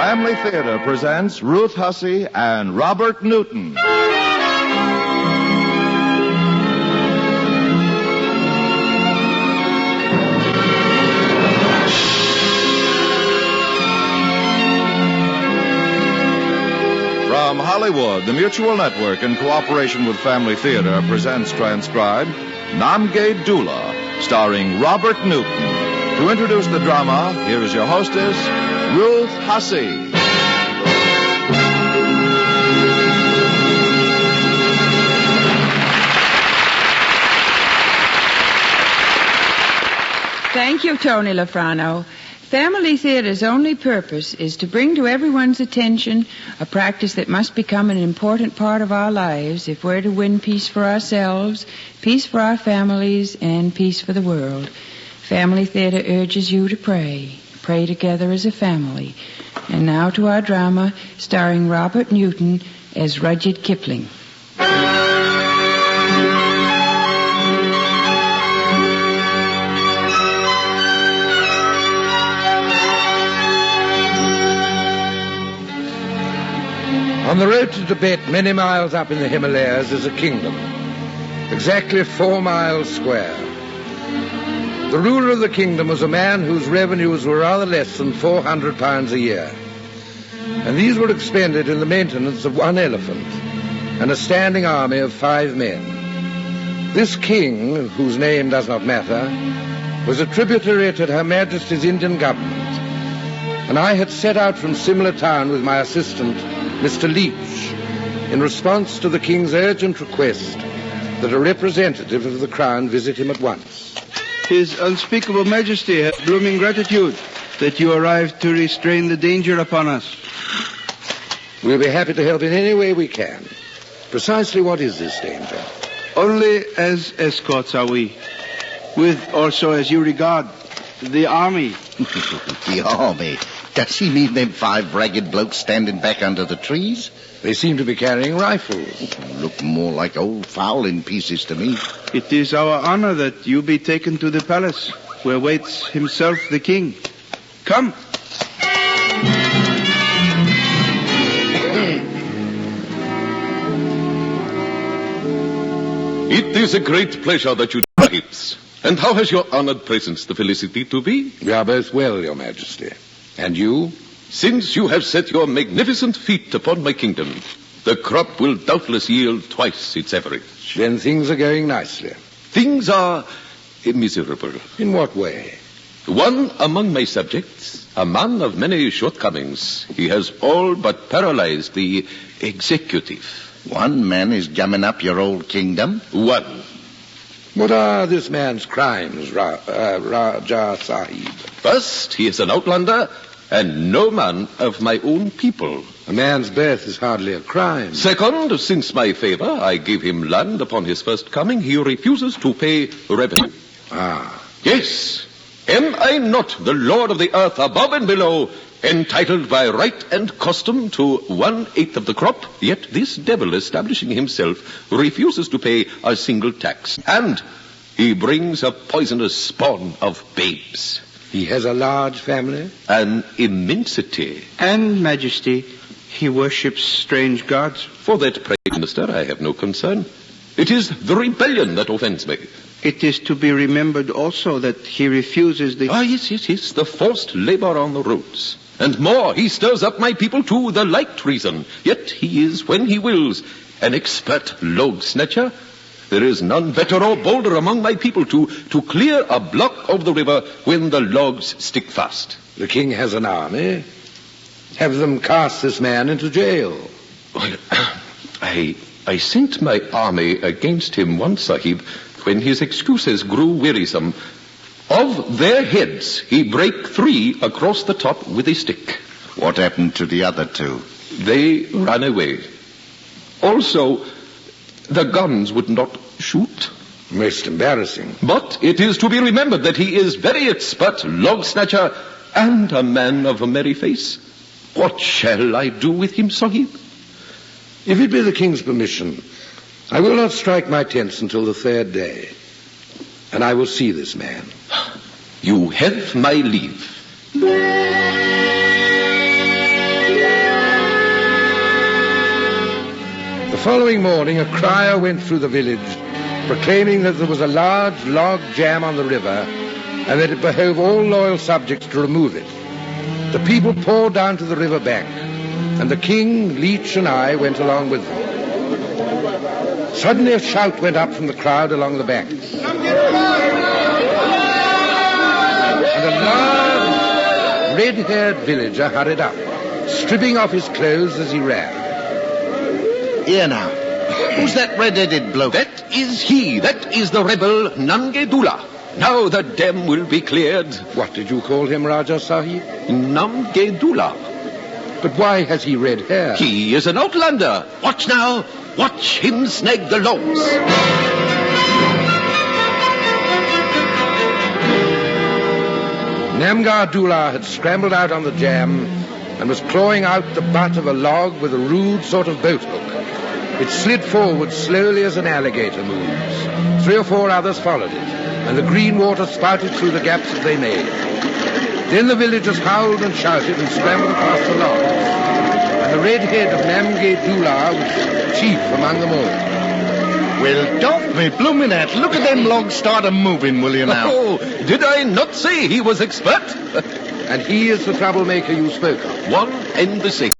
Family Theater presents Ruth Hussey and Robert Newton. From Hollywood, the Mutual Network, in cooperation with Family Theater, presents transcribed Namgay Doola, starring Robert Newton. To introduce the drama, here is your hostess, Ruth Hussey. Thank you, Tony Lafrano. Family Theater's only purpose is to bring to everyone's attention a practice that must become an important part of our lives if we're to win peace for ourselves, peace for our families, and peace for the world. Family Theater urges you to pray. Pray together as a family. And now to our drama, starring Robert Newton as Rudyard Kipling. On the road to Tibet, many miles up in the Himalayas, is a kingdom, exactly 4 miles square. The ruler of the kingdom was a man whose revenues were rather less than £400 a year, and these were expended in the maintenance of 1 elephant and a standing army of 5 men. This king, whose name does not matter, was a tributary to Her Majesty's Indian government, and I had set out from Simla town with my assistant, Mr. Leach, in response to the King's urgent request that a representative of the Crown visit him at once. His unspeakable Majesty has blooming gratitude that you arrived to restrain the danger upon us. We'll be happy to help in any way we can. Precisely what is this danger? Only as escorts are we, with also as you regard the army. The army? Does he mean them 5 ragged blokes standing back under the trees? They seem to be carrying rifles. Look more like old fowling pieces to me. It is our honor that you be taken to the palace, where waits himself the king. Come. It is a great pleasure that you arrives. And how has your honored presence the felicity to be? We are both well, Your Majesty. And you? Since you have set your magnificent feet upon my kingdom, the crop will doubtless yield twice its average. Then things are going nicely. Things are miserable. In what way? One among my subjects, a man of many shortcomings, he has all but paralyzed the executive. One man is gumming up your old kingdom? One. What are this man's crimes, Raja Sahib? First, he is an outlander and no man of my own people. A man's birth is hardly a crime. Second, since my favor, I gave him land upon his first coming, he refuses to pay revenue. Ah. Yes. Am I not the lord of the earth above and below, entitled by right and custom to 1/8 of the crop? Yet this devil, establishing himself, refuses to pay a single tax. And he brings a poisonous spawn of babes. He has a large family? An immensity. And, Majesty, he worships strange gods. For that, Prime Minister, I have no concern. It is the rebellion that offends me. It is to be remembered also that he refuses the... Yes, the forced labor on the roads. And more, he stirs up my people to the like treason. Yet he is, when he wills, an expert log snatcher. There is none better or bolder among my people to clear a block of the river when the logs stick fast. The king has an army. Have them cast this man into jail. Well, I sent my army against him once, Sahib, when his excuses grew wearisome. Of their heads, he brake 3 across the top with a stick. What happened to the other 2? They ran away. Also, the guns would not shoot. Most embarrassing. But it is to be remembered that he is very expert log snatcher and a man of a merry face. What shall I do with him, Sahib? If it be the king's permission, I will not strike my tents until the 3rd day. And I will see this man. You have my leave. following morning, a crier went through the village, proclaiming that there was a large log jam on the river, and that it behoved all loyal subjects to remove it. The people poured down to the river bank, and the king, Leech, and I went along with them. Suddenly a shout went up from the crowd along the banks. And a large, red-haired villager hurried up, stripping off his clothes as he ran. Here now. Who's that red-headed bloke? That is he. That is the rebel Namgay Doola. Now the dam will be cleared. What did you call him, Raja Sahib? Namgay Doola. But why has he red hair? He is an outlander. Watch now. Watch him snag the logs. Namgay Doola had scrambled out on the jam and was clawing out the butt of a log with a rude sort of boat hook. It slid forward slowly as an alligator moves. 3 or 4 others followed it, and the green water spouted through the gaps that they made. Then the villagers howled and shouted and scrambled across the logs, and the red head of Namgay Doola was chief among them all. Well, don't me bloomin' hat. Look at them logs start a-moving, will you now? Oh, did I not say he was expert? And he is the troublemaker you spoke of. One and the same.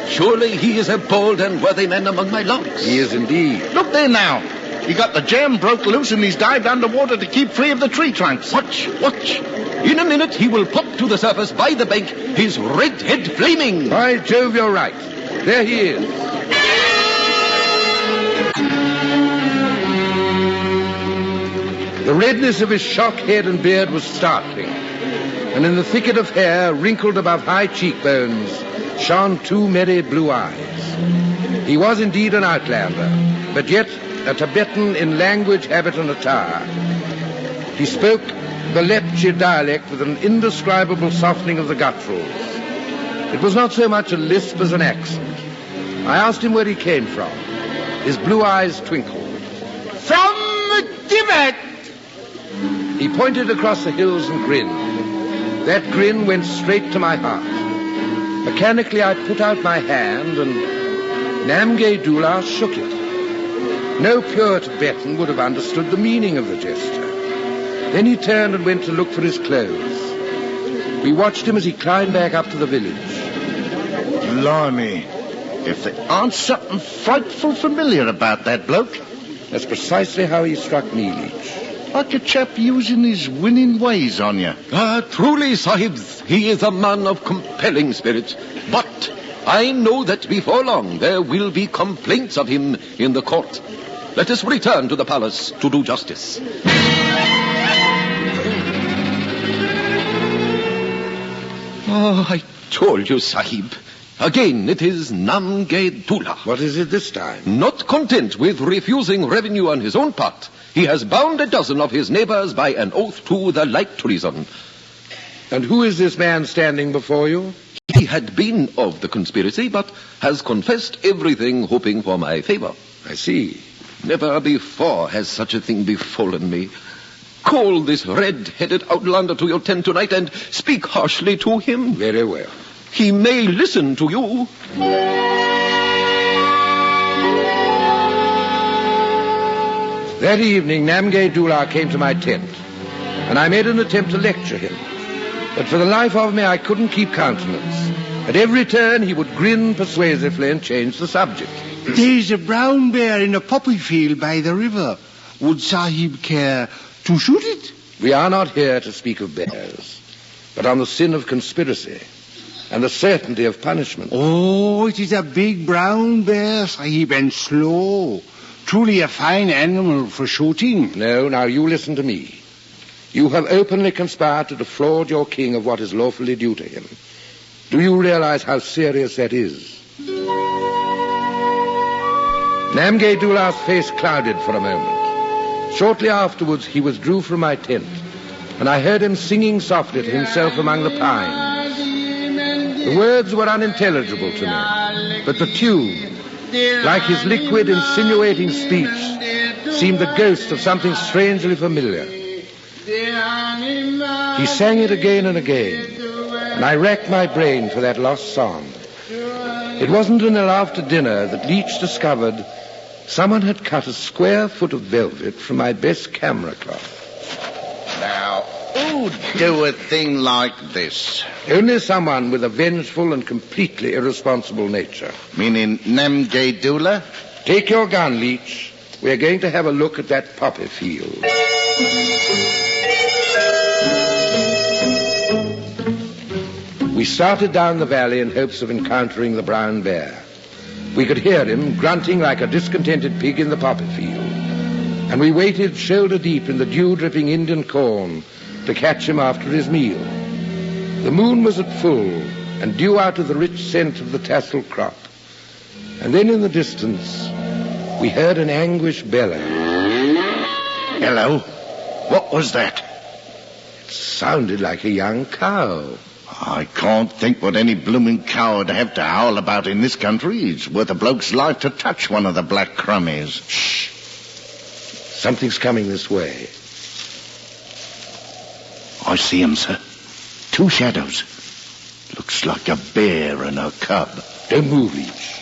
Surely he is a bold and worthy man among my logs. He is indeed. Look there now. He got the jam broke loose and he's dived underwater to keep free of the tree trunks. Watch, watch. In a minute he will pop to the surface by the bank, his red head flaming. By Jove, you're right. There he is. The redness of his shock head and beard was startling, and in the thicket of hair, wrinkled above high cheekbones, shone 2 merry blue eyes. He was indeed an outlander, but yet a Tibetan in language, habit, and attire. He spoke the Lepche dialect with an indescribable softening of the gutturals. It was not so much a lisp as an accent. I asked him where he came from. His blue eyes twinkled. From Tibet! He pointed across the hills and grinned. That grin went straight to my heart. Mechanically, I put out my hand, and Namgay Doola shook it. No pure Tibetan would have understood the meaning of the gesture. Then he turned and went to look for his clothes. We watched him as he climbed back up to the village. Blimey. If there aren't something frightful familiar about that bloke. That's precisely how he struck me, Leech. Like a chap using his winning ways on you. Truly, Sahibs, he is a man of compelling spirit. But I know that before long there will be complaints of him in the court. Let us return to the palace to do justice. Oh, I told you, Sahib. Again, it is Namgay Doola. What is it this time? Not content with refusing revenue on his own part, he has bound a dozen of his neighbors by an oath to the like treason. And who is this man standing before you? He had been of the conspiracy, but has confessed everything, hoping for my favor. I see. Never before has such a thing befallen me. Call this red-headed outlander to your tent tonight and speak harshly to him. Very well. He may listen to you. That evening, Namgay Doola came to my tent, and I made an attempt to lecture him. But for the life of me, I couldn't keep countenance. At every turn, he would grin persuasively and change the subject. There's a brown bear in a poppy field by the river. Would Sahib care to shoot it? We are not here to speak of bears, but on the sin of conspiracy and the certainty of punishment. Oh, it is a big brown bear, Sahib, and slow. Truly a fine animal for shooting. No, now you listen to me. You have openly conspired to defraud your king of what is lawfully due to him. Do you realize how serious that is? Namgay Doola's face clouded for a moment. Shortly afterwards, he withdrew from my tent, and I heard him singing softly to himself among the pines. The words were unintelligible to me, but the tune, like his liquid, insinuating speech, seemed the ghost of something strangely familiar. He sang it again and again, and I racked my brain for that lost song. It wasn't until after dinner that Leach discovered someone had cut a square foot of velvet from my best camera cloth. Now, who'd do a thing like this? Only someone with a vengeful and completely irresponsible nature. Meaning Namgay Doola? Take your gun, Leach. We're going to have a look at that poppy field. We started down the valley in hopes of encountering the brown bear. We could hear him grunting like a discontented pig in the poppy field. And we waited shoulder deep in the dew-dripping Indian corn to catch him after his meal. The moon was at full and due out of the rich scent of the tassel crop. And then in the distance, we heard an anguished bellow. Hello? What was that? It sounded like a young cow. I can't think what any blooming cow would have to howl about in this country. It's worth a bloke's life to touch one of the black crummies. Shh. Something's coming this way. I see him, sir. 2 shadows. Looks like a bear and a cub. Don't move, Leach.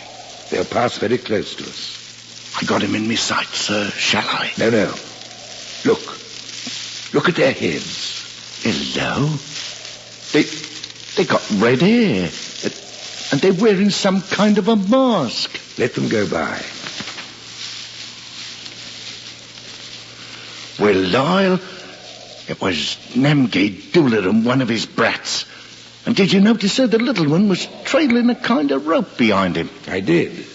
They'll pass very close to us. I got him in my sight, sir. Shall I? No. Look. Look at their heads. Hello? They got red hair. And they're wearing some kind of a mask. Let them go by. Well, Lyle, it was Namgay Doola and one of his brats. And did you notice, sir, the little one was trailing a kind of rope behind him? I did.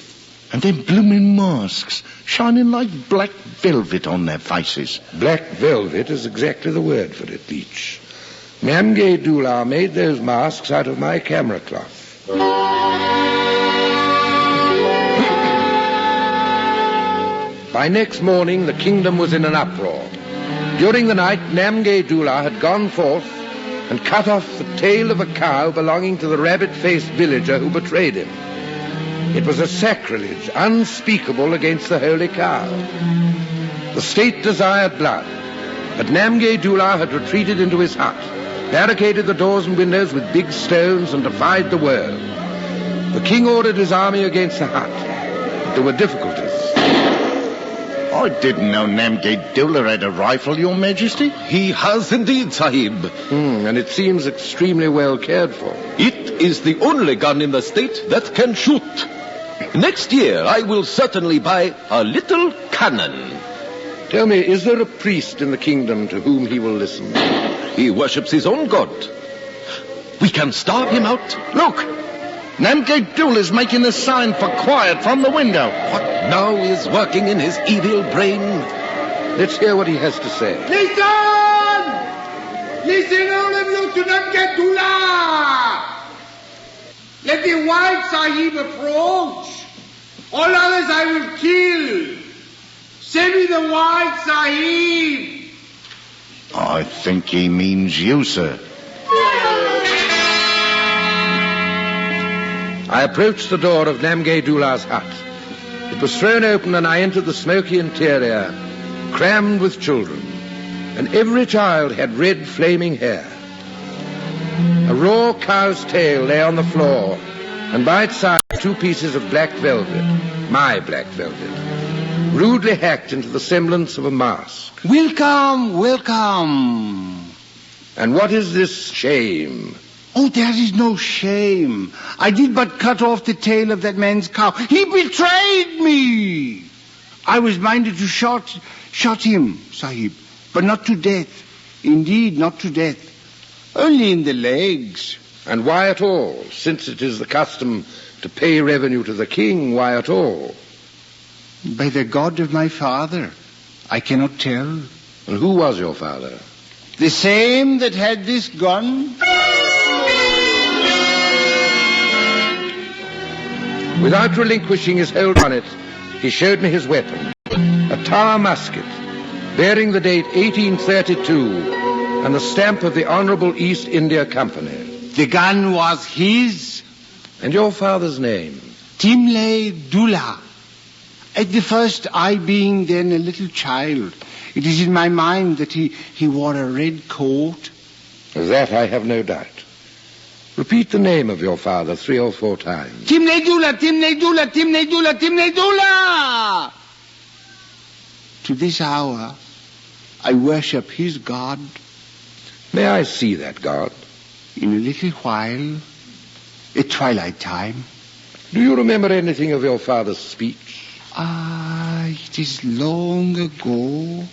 And them blooming masks, shining like black velvet on their faces. Black velvet is exactly the word for it, Leach. Namgay Doola made those masks out of my camera cloth. By next morning, the kingdom was in an uproar. During the night, Namgay Doola had gone forth and cut off the tail of a cow belonging to the rabbit-faced villager who betrayed him. It was a sacrilege unspeakable against the holy cow. The state desired blood, but Namgay Doola had retreated into his hut, barricaded the doors and windows with big stones, and defied the world. The king ordered his army against the hut. There were difficulties. I didn't know Namgay Doola had a rifle, Your Majesty. He has indeed, Sahib. And it seems extremely well cared for. It is the only gun in the state that can shoot. Next year, I will certainly buy a little cannon. Tell me, is there a priest in the kingdom to whom he will listen? He worships his own god. We can starve him out. Look! Namgay Doola's making a sign for quiet from the window. What now is working in his evil brain? Let's hear what he has to say. Listen! Listen, all of you, to Namgay Doola! Let the white Sahib approach. All others I will kill. Send me the white Sahib. I think he means you, sir. I approached the door of Namgay Doola's hut. It was thrown open and I entered the smoky interior, crammed with children, and every child had red flaming hair. A raw cow's tail lay on the floor, and by its side 2 pieces of black velvet, my black velvet, rudely hacked into the semblance of a mask. Welcome, welcome. And what is this shame? Oh, there is no shame. I did but cut off the tail of that man's cow. He betrayed me. I was minded to shot him, Sahib, but not to death. Indeed, not to death. Only in the legs. And why at all? Since it is the custom to pay revenue to the king, why at all? By the God of my father, I cannot tell. And who was your father? The same that had this gun. Without relinquishing his hold on it, he showed me his weapon, a tar musket, bearing the date 1832 and the stamp of the Honorable East India Company. The gun was his. And your father's name? Timlay Doola. At the first, I being then a little child, it is in my mind that he wore a red coat. Of that I have no doubt. Repeat the name of your father 3 or 4 times. Timne Doola, Timne Doola, Timne Doola, Timne Doola! To this hour, I worship his God. May I see that God? In a little while, at twilight time. Do you remember anything of your father's speech? It is long ago.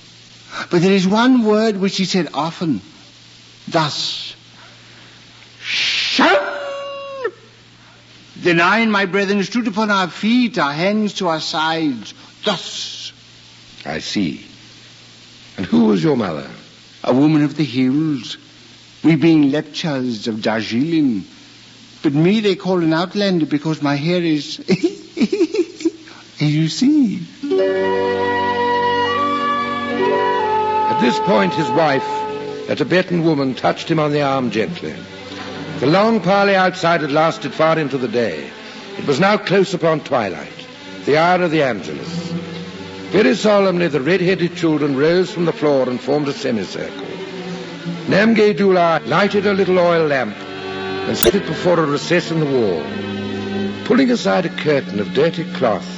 But there is one word which he said often. Thus. Shun! Then I and my brethren stood upon our feet, our hands to our sides. Thus. I see. And who was your mother? A woman of the hills. We being lepchas of Darjeeling. But me they call an outlander because my hair is... as you see. At this point, his wife, a Tibetan woman, touched him on the arm gently. The long parley outside had lasted far into the day. It was now close upon twilight, the hour of the Angelus. Very solemnly, the red-headed children rose from the floor and formed a semicircle. Namgay Doola lighted a little oil lamp and set it before a recess in the wall. Pulling aside a curtain of dirty cloth,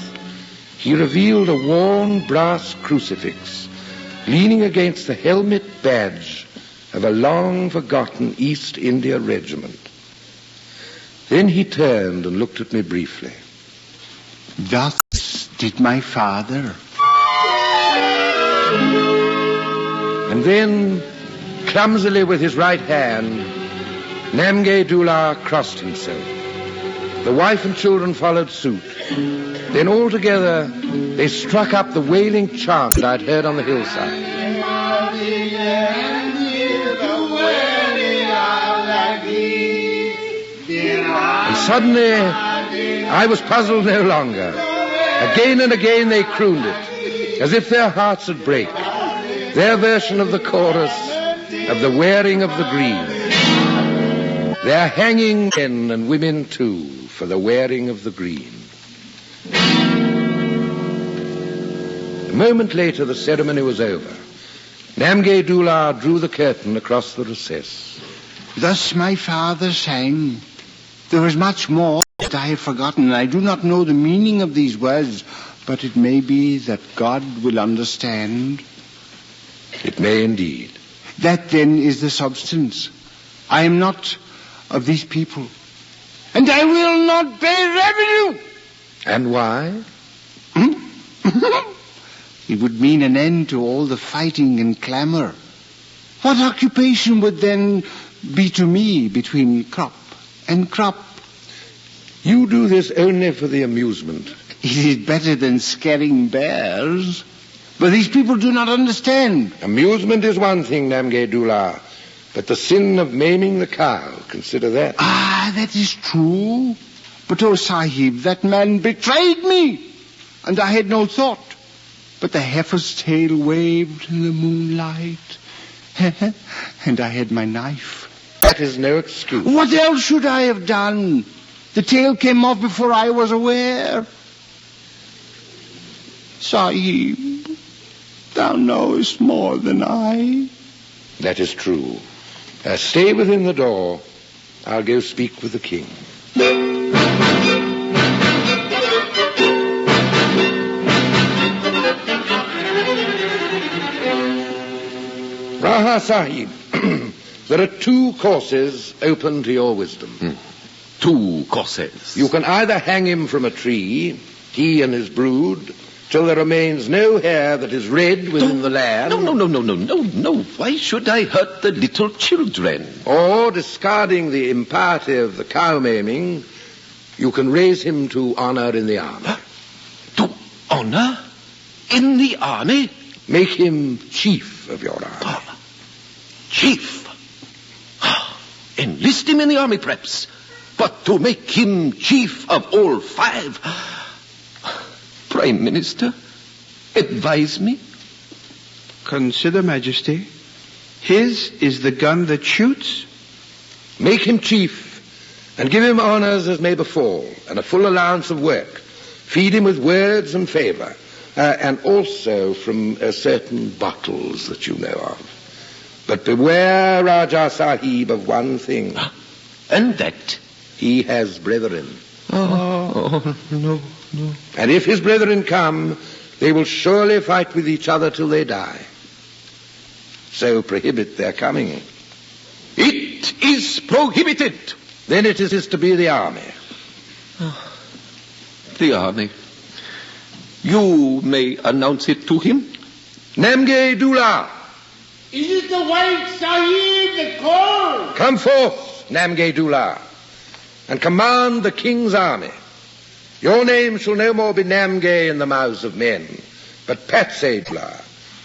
he revealed a worn brass crucifix leaning against the helmet badge of a long-forgotten East India regiment. Then he turned and looked at me briefly. Thus did my father. And then, clumsily with his right hand, Namgay Doola crossed himself. The wife and children followed suit. Then all together, they struck up the wailing chant that I'd heard on the hillside. And suddenly, I was puzzled no longer. Again and again they crooned it, as if their hearts would break. Their version of the chorus of the wearing of the green. They're hanging men and women too for the wearing of the green. A moment later, the ceremony was over. Namgay Doola drew the curtain across the recess. Thus my father sang. There was much more that I have forgotten, and I do not know the meaning of these words, but it may be that God will understand. It may indeed. That then is the substance. I am not of these people, and I will not pay revenue. And why? It would mean an end to all the fighting and clamor. What occupation would then be to me between crop and crop? You do this only for the amusement. It is better than scaring bears. But these people do not understand. Amusement is one thing, Namgay Doola, but the sin of maiming the cow, consider that. That is true. But, oh, Sahib, that man betrayed me, and I had no thought. But the heifer's tail waved in the moonlight, and I had my knife. That is no excuse. What else should I have done? The tail came off before I was aware. Sahib, thou knowest more than I. That is true. Stay within the door. I'll go speak with the king. Raha Sahib, there are 2 courses open to your wisdom. 2 courses. You can either hang him from a tree, he and his brood, till there remains no hair that is red within the land. No. Why should I hurt the little children? Or, discarding the impiety of the cow maiming, you can raise him to honor in the army. To honor? In the army? Make him chief of your army. Chief? Enlist him in the army, perhaps. But to make him chief of all 5... Prime Minister, advise me. Consider, Majesty. His is the gun that shoots. Make him chief, and give him honors as may befall, and a full allowance of work. Feed him with words and favor, and also from certain bottles that you know of. But beware, Raja Sahib, of one thing. And that? He has brethren. Oh, no. And if his brethren come, they will surely fight with each other till they die. So prohibit their coming. It is prohibited. Then it is to be the army. The army. You may announce it to him. Namgay Doola. Is it the white Sahib that calls? Come forth, Namgay Doola, and command the king's army. Your name shall no more be Namgay in the mouths of men, but Patsy Doola.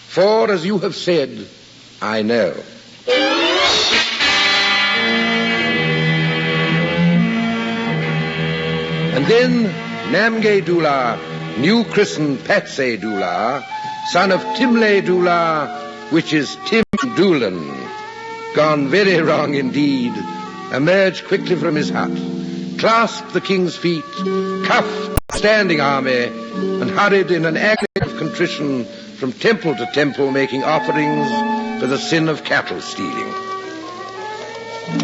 For, as you have said, I know. And then Namgay Doola, new christened Patsy Doola, son of Timlay Doola, which is Tim Doolan, gone very wrong indeed, emerged quickly from his hut, clasped the king's feet, cuffed the standing army, and hurried in an agony of contrition from temple to temple, making offerings for the sin of cattle stealing.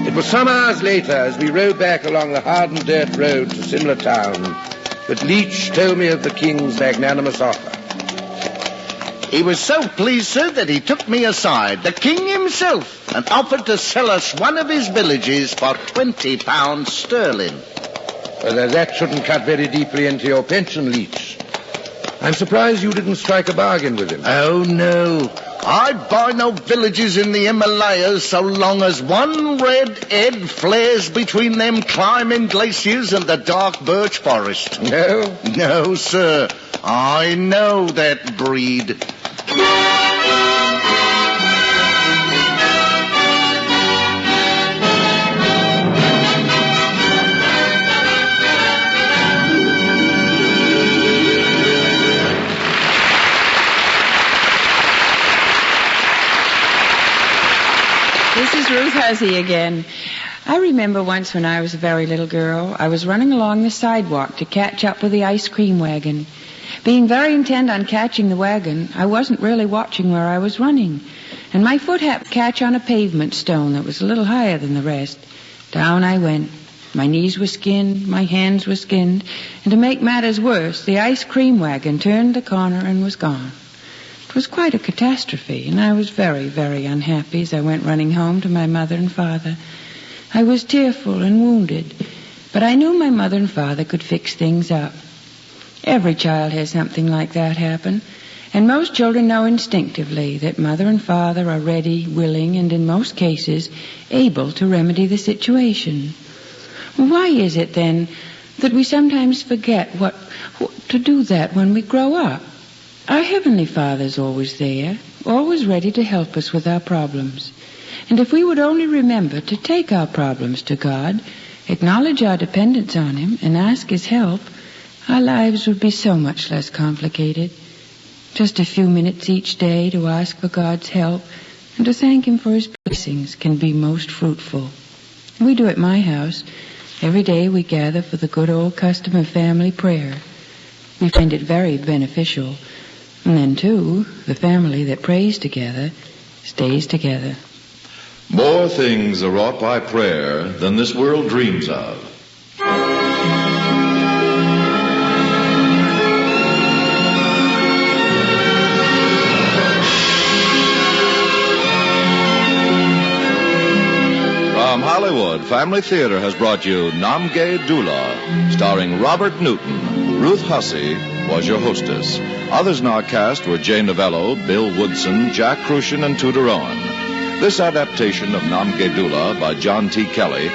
It was some hours later, as we rode back along the hardened dirt road to Simla town, that Leach told me of the king's magnanimous offer. He was so pleased, sir, that he took me aside, the king himself, and offered to sell us one of his villages for £20 sterling. Well, that shouldn't cut very deeply into your pension, Leach. I'm surprised you didn't strike a bargain with him. Oh, no. I'd buy no villages in the Himalayas so long as one red head flares between them climbing glaciers and the dark birch forest. No? No, sir. I know that breed. This is Ruth Hussey again. I remember once when I was a very little girl, I was running along the sidewalk to catch up with the ice cream wagon. Being very intent on catching the wagon, I wasn't really watching where I was running, and my foot happened to catch on a pavement stone that was a little higher than the rest. Down I went. My knees were skinned, my hands were skinned, and to make matters worse, the ice cream wagon turned the corner and was gone. It was quite a catastrophe, and I was very, very unhappy as I went running home to my mother and father. I was tearful and wounded, but I knew my mother and father could fix things up. Every child has something like that happen, and most children know instinctively that mother and father are ready, willing, and in most cases able to remedy the situation. Why is it, then, that we sometimes forget what to do that when we grow up? Our Heavenly Father's always there, always ready to help us with our problems. And if we would only remember to take our problems to God, acknowledge our dependence on Him, and ask His help, our lives would be so much less complicated. Just a few minutes each day to ask for God's help and to thank Him for His blessings can be most fruitful. We do at my house. Every day we gather for the good old custom of family prayer. We find it very beneficial. And then, too, the family that prays together stays together. More things are wrought by prayer than this world dreams of. From Hollywood, Family Theater has brought you Namgay Doola, starring Robert Newton. Ruth Hussey was your hostess. Others in our cast were Jay Novello, Bill Woodson, Jack Crucian, and Tudor Owen. This adaptation of Namgay Doola by John T. Kelly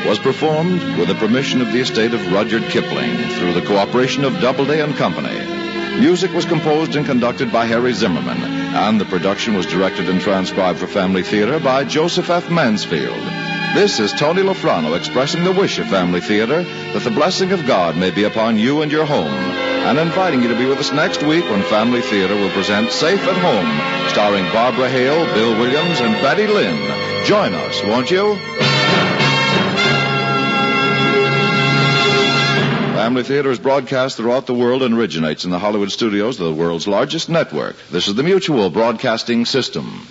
was performed with the permission of the estate of Rudyard Kipling through the cooperation of Doubleday and Company. Music was composed and conducted by Harry Zimmerman, and the production was directed and transcribed for Family Theater by Joseph F. Mansfield. This is Tony Lofrano expressing the wish of Family Theater that the blessing of God may be upon you and your home, and inviting you to be with us next week when Family Theater will present Safe at Home, starring Barbara Hale, Bill Williams, and Betty Lynn. Join us, won't you? Family Theater is broadcast throughout the world and originates in the Hollywood studios of the world's largest network. This is the Mutual Broadcasting System.